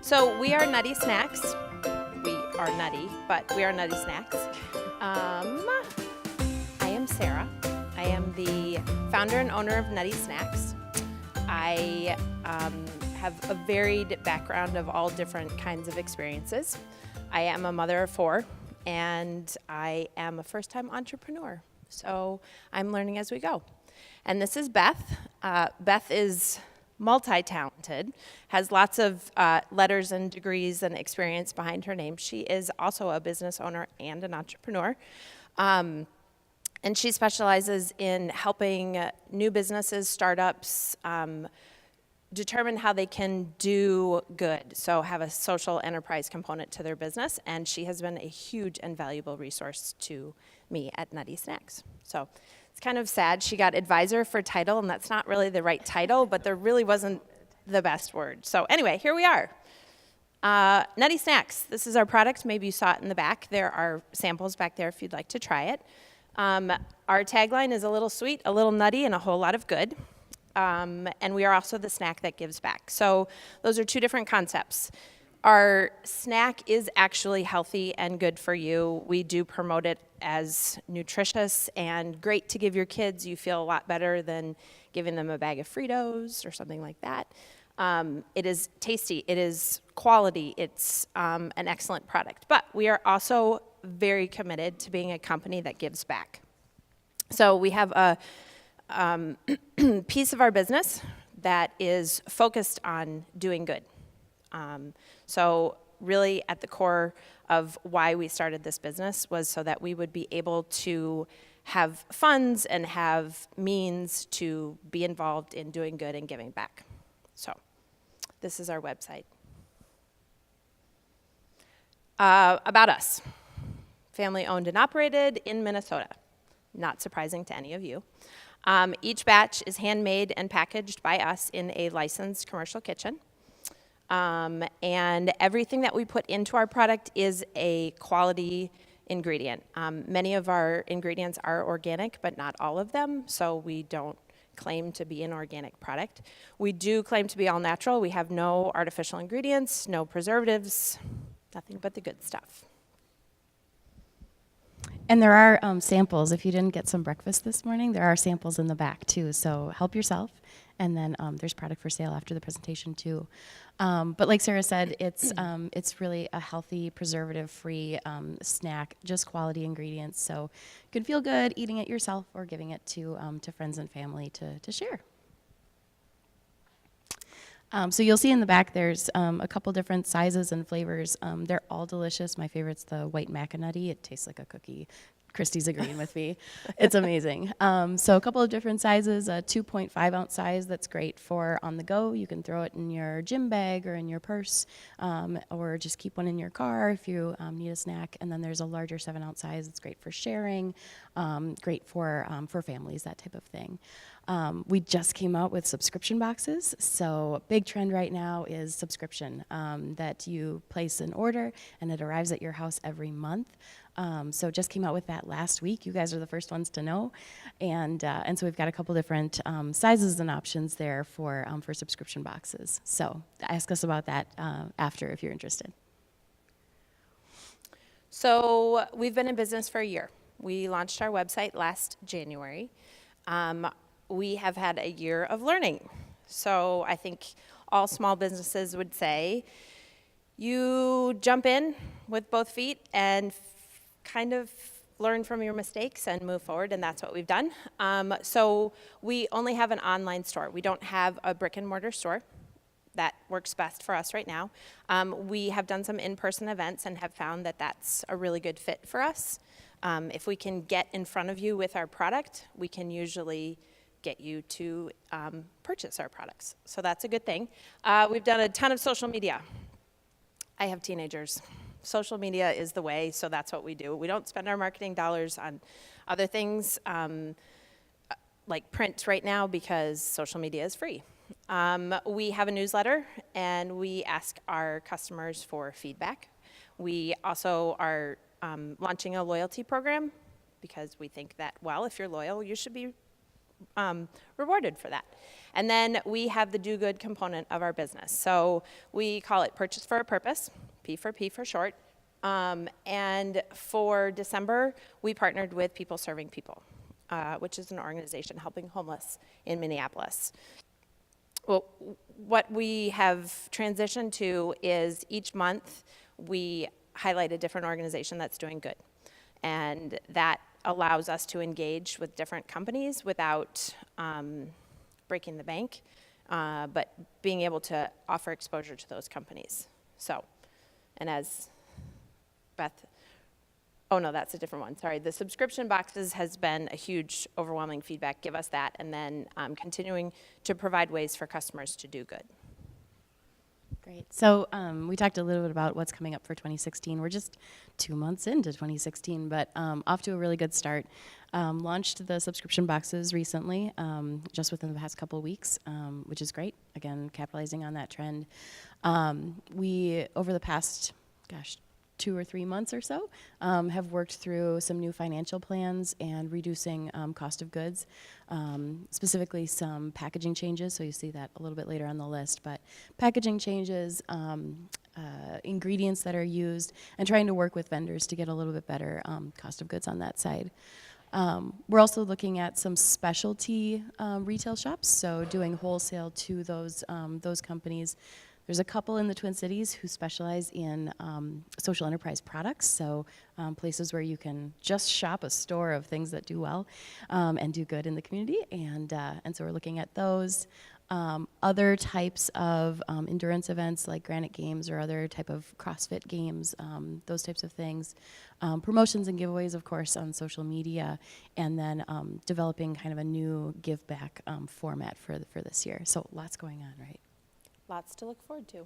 So we are Nutty Snacks. We are nutty, but we are Nutty Snacks. I am Sarah. I am the founder and owner of Nutty Snacks. I have a varied background of all different kinds of experiences. I am a mother of 4, and I am a first-time entrepreneur. So I'm learning as we go. And this is Beth. Beth is multi-talented, has lots of letters and degrees and experience behind her name. She is also a business owner and an entrepreneur. And she specializes in helping new businesses, startups, determine how they can do good, so have a social enterprise component to their business, and she has been a huge and valuable resource to me at Nutty Snacks. So it's kind of sad she got advisor for title, and that's not really the right title, but there really wasn't the best word. So anyway, here we are. Nutty Snacks, this is our product. Maybe you saw it in the back. There are samples back there if you'd like to try it. Our tagline is a little sweet, a little nutty, and a whole lot of good. And we are also the snack that gives back. So those are two different concepts. Our snack is actually healthy and good for you. We do promote it as nutritious and great to give your kids. You feel a lot better than giving them a bag of Fritos or something like that. It is tasty. It is quality. It's an excellent product. But we are also very committed to being a company that gives back. So we have a piece of our business that is focused on doing good. So really at the core of why we started this business was so that we would be able to have funds and have means to be involved in doing good and giving back. So this is our website. About us. Family owned and operated in Minnesota. Not surprising to any of you. Each batch is handmade and packaged by us in a licensed commercial kitchen. And everything that we put into our product is a quality ingredient. Many of our ingredients are organic, but not all of them, so we don't claim to be an organic product. We do claim to be all natural. We have no artificial ingredients, no preservatives, nothing but the good stuff. And there are samples. If you didn't get some breakfast this morning, there are samples in the back too. So help yourself. And then there's product for sale after the presentation too. But like Sarah said, it's really a healthy, preservative-free snack, just quality ingredients. So you can feel good eating it yourself or giving it to friends and family to share. So you'll see in the back there's a couple different sizes and flavors. They're all delicious. My favorite's the white macanutty. It tastes like a cookie. Christy's agreeing with me. It's amazing. So a couple of different sizes, a 2.5 ounce size that's great for on the go. You can throw it in your gym bag or in your purse, or just keep one in your car if you need a snack. And then there's a larger 7 ounce size. It's great for sharing, great for families, that type of thing. We just came out with subscription boxes. So a big trend right now is subscription, that you place an order and it arrives at your house every month. So just came out with that last week. You guys are the first ones to know. And so we've got a couple different sizes and options there for subscription boxes. So ask us about that after if you're interested. So we've been in business for a year. We launched our website last January. We have had a year of learning. So I think all small businesses would say you jump in with both feet and kind of learn from your mistakes and move forward, and that's what we've done. So we only have an online store. We don't have a brick and mortar store. That works best for us right now. We have done some in-person events and have found that that's a really good fit for us. If we can get in front of you with our product, we can usually get you to purchase our products. So that's a good thing. We've done a ton of social media. I have teenagers. Social media is the way, so that's what we do. We don't spend our marketing dollars on other things like print right now because social media is free. We have a newsletter and we ask our customers for feedback. We also are launching a loyalty program because we think that, well, if you're loyal, you should be rewarded for that. And then we have the do good component of our business. So we call it Purchase for a Purpose, P for short. And for December, we partnered with People Serving People, which is an organization helping homeless in Minneapolis. Well, what we have transitioned to is each month we highlight a different organization that's doing good. And that allows us to engage with different companies without breaking the bank, but being able to offer exposure to those companies. So, and as Beth, oh no, that's a different one, sorry. The subscription boxes has been a huge, overwhelming feedback. Give us that, and then continuing to provide ways for customers to do good. Great. So we talked a little bit about what's coming up for 2016. We're just 2 months into 2016, but off to a really good start. Launched the subscription boxes recently, just within the past couple of weeks, which is great. Again, capitalizing on that trend. We, over the past, 2 or 3 months or so, have worked through some new financial plans and reducing cost of goods, specifically some packaging changes. So you see that a little bit later on the list, but packaging changes, ingredients that are used, and trying to work with vendors to get a little bit better cost of goods on that side. We're also looking at some specialty retail shops, so doing wholesale to those companies. There's a couple in the Twin Cities who specialize in social enterprise products, so places where you can just shop a store of things that do well and do good in the community, and so we're looking at those. Other types of endurance events like Granite Games or other type of CrossFit games, those types of things. Promotions and giveaways, of course, on social media, and then developing kind of a new give back format for this year. So lots going on, right? Lots to look forward to.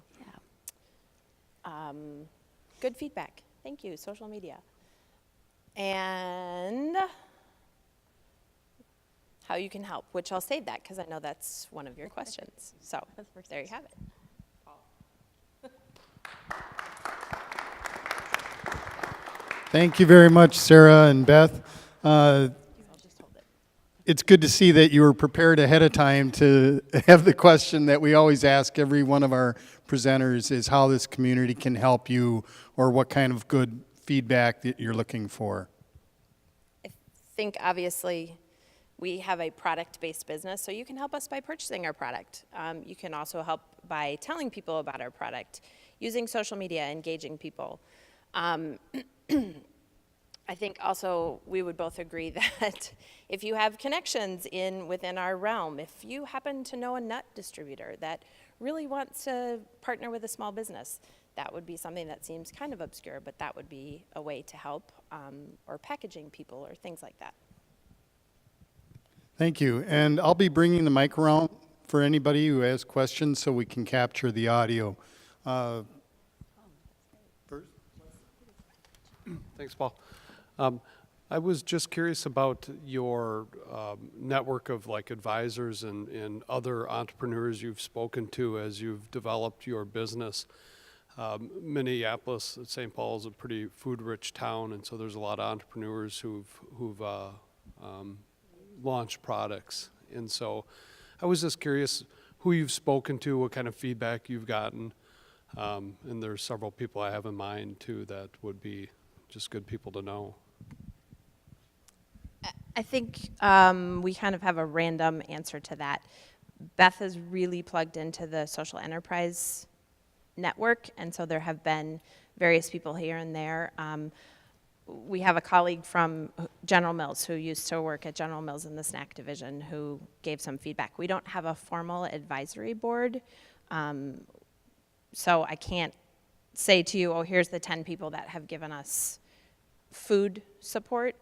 Yeah. Good feedback. Thank you, social media. And how you can help, which I'll save that because I know that's one of your questions. So there you have it. Thank you very much, Sarah and Beth. It's good to see that you were prepared ahead of time to have the question that we always ask every one of our presenters is how this community can help you or what kind of good feedback that you're looking for. I think obviously we have a product-based business, so you can help us by purchasing our product. You can also help by telling people about our product, using social media, engaging people. I think also we would both agree that if you have connections within our realm, if you happen to know a nut distributor that really wants to partner with a small business, that would be something that seems kind of obscure, but that would be a way to help, or packaging people or things like that. Thank you. And I'll be bringing the mic around for anybody who has questions so we can capture the audio. First. Thanks, Paul. I was just curious about your network of like advisors and other entrepreneurs you've spoken to as you've developed your business. Minneapolis, St. Paul is a pretty food-rich town, and so there's a lot of entrepreneurs who've launched products. And so I was just curious who you've spoken to, what kind of feedback you've gotten. And there's several people I have in mind too that would be just good people to know. I think we kind of have a random answer to that. Beth is really plugged into the social enterprise network, and so there have been various people here and there. We have a colleague from General Mills who used to work at General Mills in the snack division who gave some feedback. We don't have a formal advisory board, so I can't say to you, oh, here's the 10 people that have given us food support.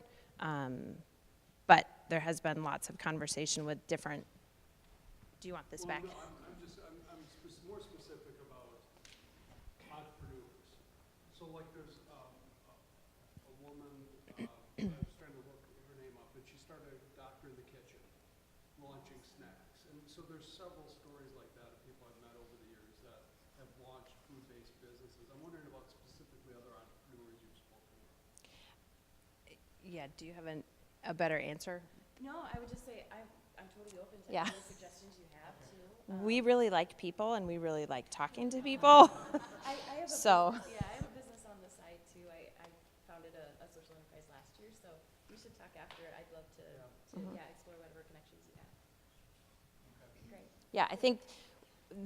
But there has been lots of conversation with different. Do you want this back? No, I'm more specific about entrepreneurs. So like there's a woman, I was trying to look her name up, and she started a doctor in the kitchen, launching snacks. And so there's several stories like that of people I've met over the years that have launched food-based businesses. I'm wondering about specifically other entrepreneurs you've spoken with. Yeah, do you have a better answer? No, I would just say I I'm totally open to Yeah. any suggestions you have too. We really like people and we really like talking to people. I have a So- business, yeah, I have a business on the side too. I founded a social enterprise last year, so we should talk after it. I'd love to explore whatever connections you have. Great. Yeah, I think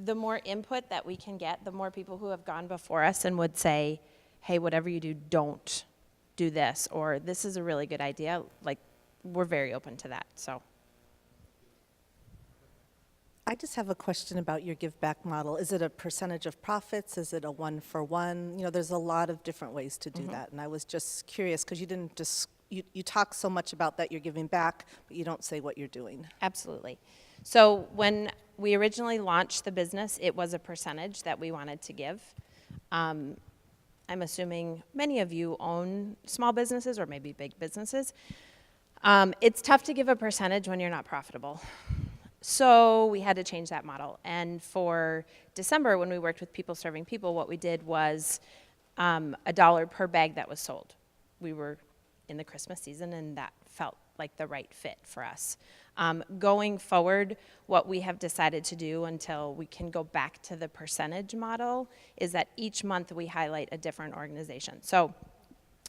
the more input that we can get, the more people who have gone before us and would say, hey, whatever you do, don't do this, or this is a really good idea, like, we're very open to that, so. I just have a question about your give back model. Is it a percentage of profits? Is it a one for one? You know, there's a lot of different ways to do that. And I was just curious because you didn't just, you talk so much about that you're giving back, but you don't say what you're doing. Absolutely. So when we originally launched the business, it was a percentage that we wanted to give. I'm assuming many of you own small businesses or maybe big businesses. It's tough to give a percentage when you're not profitable. So we had to change that model. And for December, when we worked with People Serving People, what we did was $1 per bag that was sold. We were in the Christmas season, and that felt like the right fit for us. Going forward, what we have decided to do until we can go back to the percentage model is that each month we highlight a different organization. So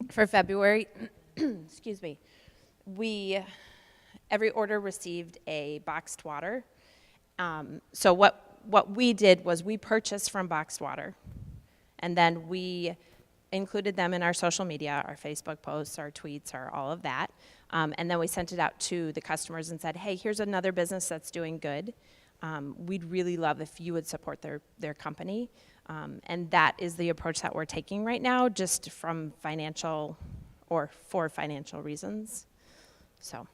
for February, excuse me, every order received a boxed water. So what we did was we purchased from boxed water, and then we included them in our social media, our Facebook posts, our tweets, our all of that. And then we sent it out to the customers and said, hey, here's another business that's doing good. We'd really love if you would support their company. And that is the approach that we're taking right now, just from financial or for financial reasons. So.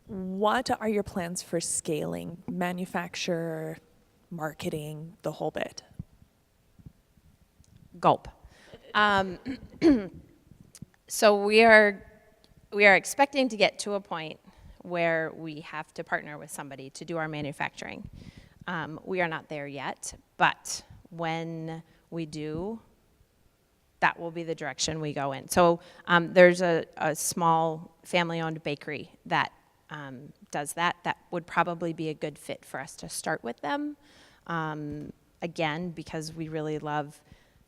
What are your plans for scaling, manufacture, marketing, the whole bit? Gulp. So we are expecting to get to a point where we have to partner with somebody to do our manufacturing. We are not there yet, but when we do, that will be the direction we go in. So there's a small family-owned bakery that does that. That would probably be a good fit for us to start with them. Again, because we really love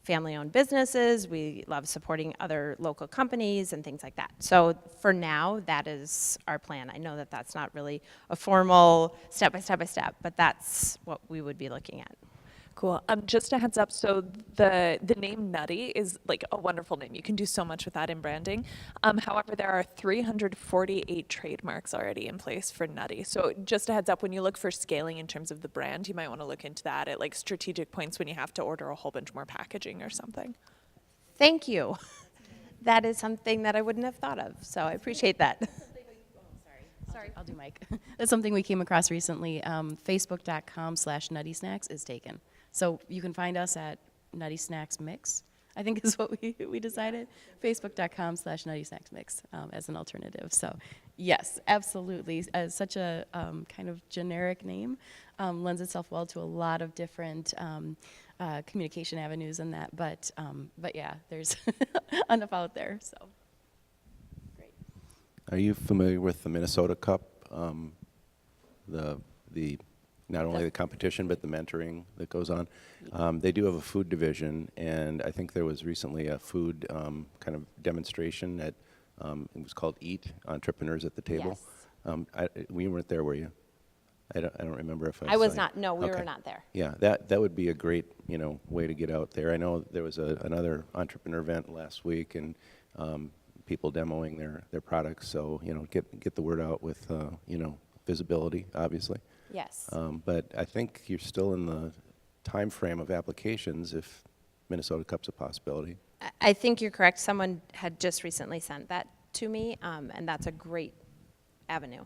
family-owned businesses, we love supporting other local companies and things like that. So for now, that is our plan. I know that that's not really a formal step-by-step, but that's what we would be looking at. Cool. Just a heads up, so the name Nutty is like a wonderful name. You can do so much with that in branding. However, there are 348 trademarks already in place for Nutty. So just a heads up, when you look for scaling in terms of the brand, you might want to look into that at like strategic points when you have to order a whole bunch more packaging or something. Thank you. That is something that I wouldn't have thought of, so I appreciate that. Sorry, I'll do Mike. That's something we came across recently. Facebook.com/Nutty Snacks is taken. So you can find us at Nutty Snacks Mix, I think is what we decided. Facebook.com/Nutty Snacks Mix as an alternative. So yes, absolutely. Such a kind of generic name lends itself well to a lot of different communication avenues and that. But yeah, there's enough out there. So great. Are you familiar with the Minnesota Cup? The not only the competition but the mentoring that goes on. They do have a food division, and I think there was recently a food kind of demonstration at it was called Eat Entrepreneurs at the Table. Yes. We weren't there, were you? I don't remember if I. I was saw you. not. No, we Okay. were not there. Yeah, that would be a great way to get out there. I know there was another entrepreneur event last week, and people demoing their products. So get the word out with visibility, obviously. Yes. But I think you're still in the time frame of applications if Minnesota Cup's a possibility. I think you're correct. Someone had just recently sent that to me, and that's a great avenue.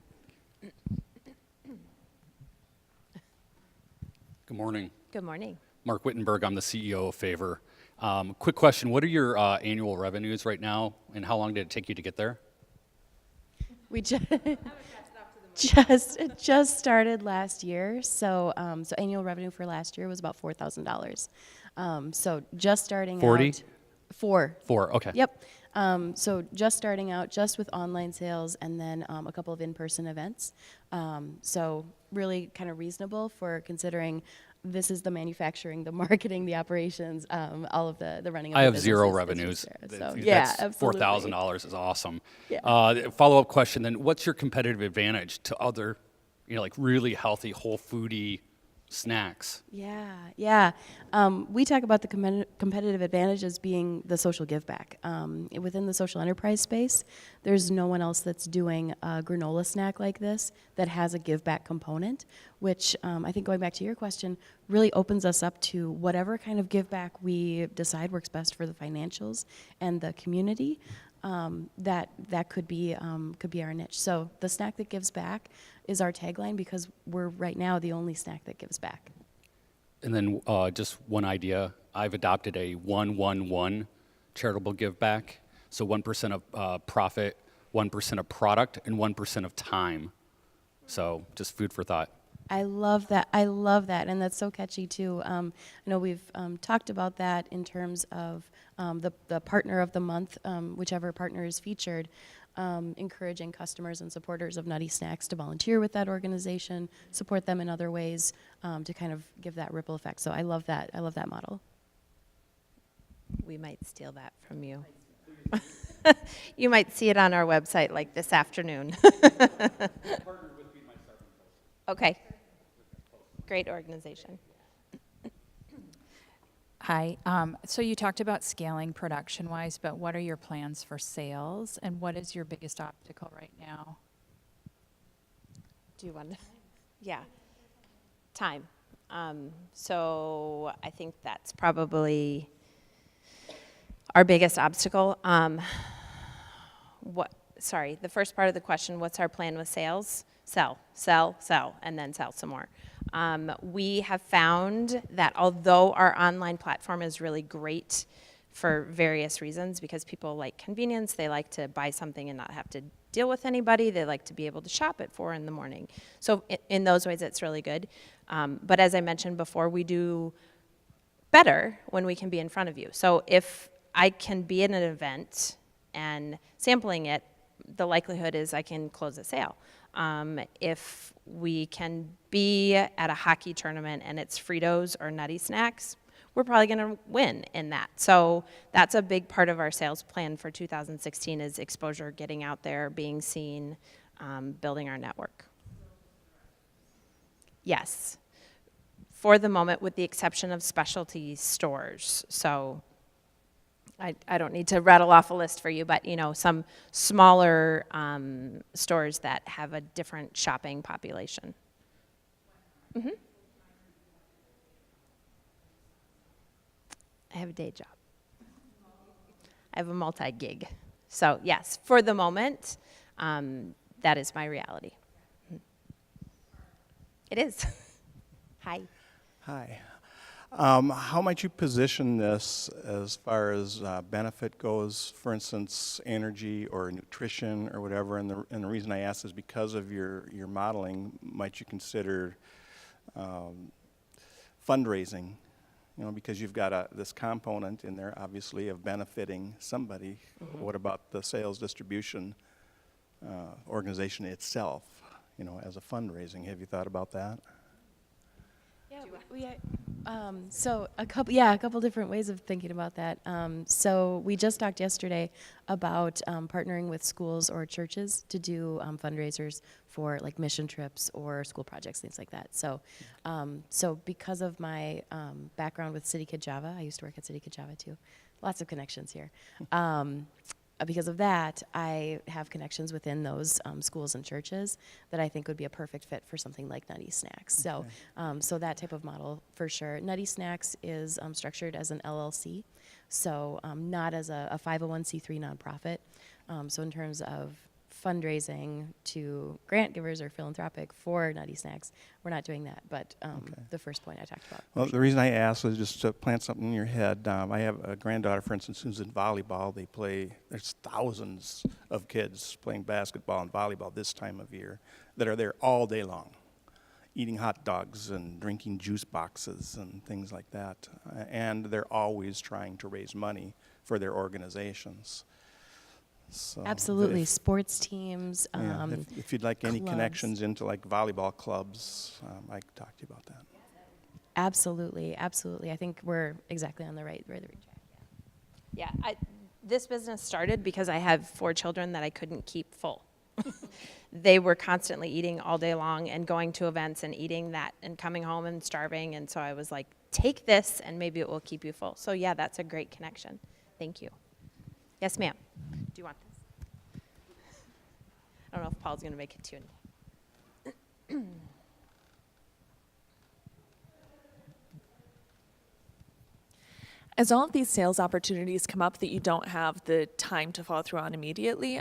Good morning. Good morning. Mark Wittenberg, I'm the CEO of Favor. Quick question, what are your annual revenues right now, and how long did it take you to get there? We just started last year, so annual revenue for last year was about $4,000. So just starting 40? out. Four. Okay. Yep. So just starting out, just with online sales, and then a couple of in-person events. So really kind of reasonable for considering this is the manufacturing, the marketing, the operations, all of the running of I the have business zero is revenues. there. So yeah, That's absolutely. $4,000 is awesome. Yeah. Follow-up question then, what's your competitive advantage to other, like really healthy, whole foody snacks? Yeah. We talk about the competitive advantage as being the social give back. Within the social enterprise space, there's no one else that's doing a granola snack like this that has a give back component, which I think going back to your question, really opens us up to whatever kind of give back we decide works best for the financials and the community. That could be our niche. So the snack that gives back is our tagline because we're right now the only snack that gives back. And then just one idea, I've adopted a 1-1-1 charitable give back. So 1% of profit, 1% of product, and 1% of time. So just food for thought. I love that. And that's so catchy too. I know we've talked about that in terms of the partner of the month, whichever partner is featured, encouraging customers and supporters of Nutty Snacks to volunteer with that organization, support them in other ways, to kind of give that ripple effect. So I love that. I love that model. We might steal that from you. You might see it on our website like this afternoon. Okay. Great organization. Hi. So you talked about scaling production-wise, but what are your plans for sales, and what is your biggest obstacle right now? Do you want to? Yeah. Time. So I think that's probably our biggest obstacle. Sorry, the first part of the question, what's our plan with sales? Sell, and then sell some more. We have found that although our online platform is really great for various reasons, because people like convenience, they like to buy something and not have to deal with anybody, they like to be able to shop at 4 in the morning. So in those ways, it's really good. But as I mentioned before, we do better when we can be in front of you. So if I can be in an event and sampling it, the likelihood is I can close a sale. If we can be at a hockey tournament and it's Fritos or Nutty Snacks, we're probably going to win in that. So that's a big part of our sales plan for 2016 is exposure, getting out there, being seen, building our network. Yes. For the moment, with the exception of specialty stores. So I don't need to rattle off a list for you, but some smaller stores that have a different shopping population. Mm-hmm. I have a day job. I have a multi-gig. So yes, for the moment, that is my reality. It is. Hi. Hi. How might you position this as far as benefit goes, for instance, energy or nutrition or whatever? And the reason I ask is because of your modeling, might you consider fundraising? Because you've got this component in there, obviously, of benefiting somebody. Mm-hmm. What about the sales distribution organization itself, as a fundraising? Have you thought about that? Yeah, so a couple different ways of thinking about that. So we just talked yesterday about partnering with schools or churches to do fundraisers for like mission trips or school projects, things like that. So, so because of my background with City Kid Java, I used to work at City Kid Java too. Lots of connections here. Because of that, I have connections within those schools and churches that I think would be a perfect fit for something like Nutty Snacks. Okay. So that type of model for sure. Nutty Snacks is structured as an LLC, so not as a 501c3 nonprofit. So in terms of fundraising to grant givers or philanthropic for Nutty Snacks, we're not doing that. But the first point I talked about. Well, the reason I asked was just to plant something in your head. I have a granddaughter, for instance, who's in volleyball. There's thousands of kids playing basketball and volleyball this time of year that are there all day long, eating hot dogs and drinking juice boxes and things like that. And they're always trying to raise money for their organizations. So Absolutely. if- Sports teams. yeah, if you'd like any clubs. connections into like volleyball clubs, I can talk to you about that. Absolutely. Absolutely. I think we're exactly on the right track. Yeah, this business started because I have 4 children that I couldn't keep full. They were constantly eating all day long and going to events and eating that and coming home and starving. And so I was like, take this and maybe it will keep you full. So yeah, that's a great connection. Thank you. Yes, ma'am. Do you want this? I don't know if Paul's going to make it too. As all of these sales opportunities come up that you don't have the time to follow through on immediately,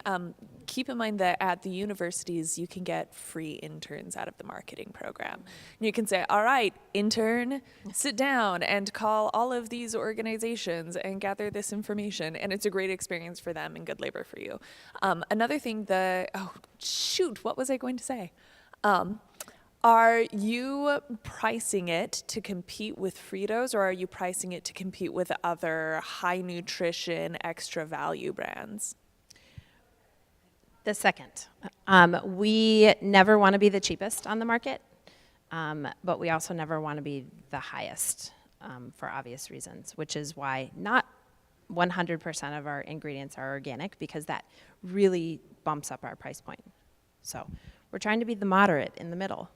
keep in mind that at the universities, you can get free interns out of the marketing program. And you can say, all right, intern, sit down and call all of these organizations and gather this information. And it's a great experience for them and good labor for you. Another thing what was I going to say? Are you pricing it to compete with Fritos, or are you pricing it to compete with other high nutrition, extra value brands? The second. We never want to be the cheapest on the market, but we also never want to be the highest for obvious reasons, which is why not 100% of our ingredients are organic, because that really bumps up our price point. So we're trying to be the moderate in the middle.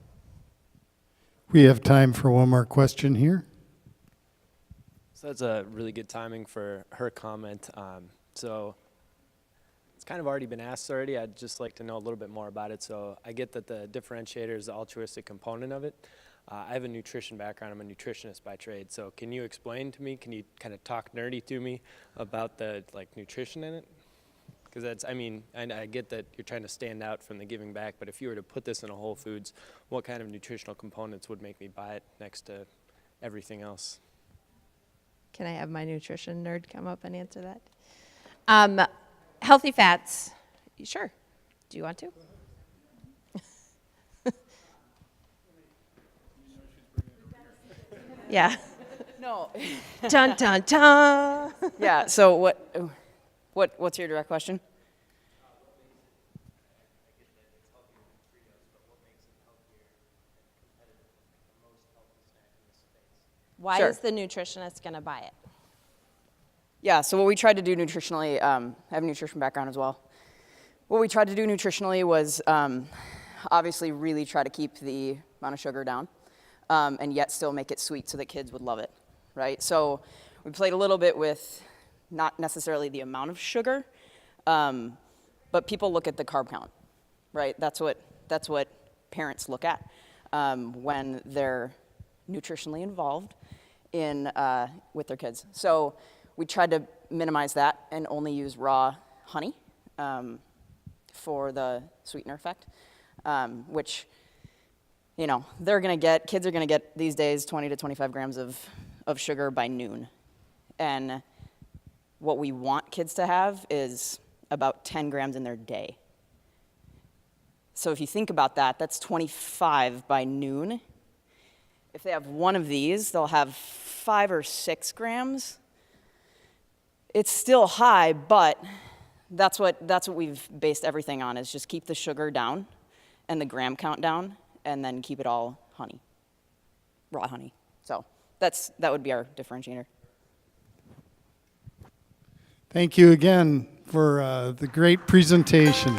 We have time for one more question here. So that's a really good timing for her comment. So it's kind of already been asked already. I'd just like to know a little bit more about it. So I get that the differentiator is the altruistic component of it. I have a nutrition background. I'm a nutritionist by trade. So can you explain to me, can you kind of talk nerdy to me about the nutrition in it? Because that's, and I get that you're trying to stand out from the giving back, but if you were to put this in a Whole Foods, what kind of nutritional components would make me buy it next to everything else? Can I have my nutrition nerd come up and answer that? Healthy fats. Sure. Do you want to? Yeah. No. Dun, dun, dun. Yeah, so what's your direct question? Why Sure. is the nutritionist going to buy it? Yeah, so what we tried to do nutritionally, I have a nutrition background as well. What we tried to do nutritionally was obviously really try to keep the amount of sugar down and yet still make it sweet so that kids would love it, right? So we played a little bit with not necessarily the amount of sugar, but people look at the carb count, right? That's what parents look at when they're nutritionally involved in with their kids. So we tried to minimize that and only use raw honey for the sweetener effect, which, kids are gonna get these days 20 to 25 grams of sugar by noon. And what we want kids to have is about 10 grams in their day. So if you think about that, that's 25 by noon. If they have one of these, they'll have 5 or 6 grams. It's still high, but that's what we've based everything on, is just keep the sugar down and the gram count down, and then keep it all honey, raw honey. So that would be our differentiator. Thank you again for the great presentation.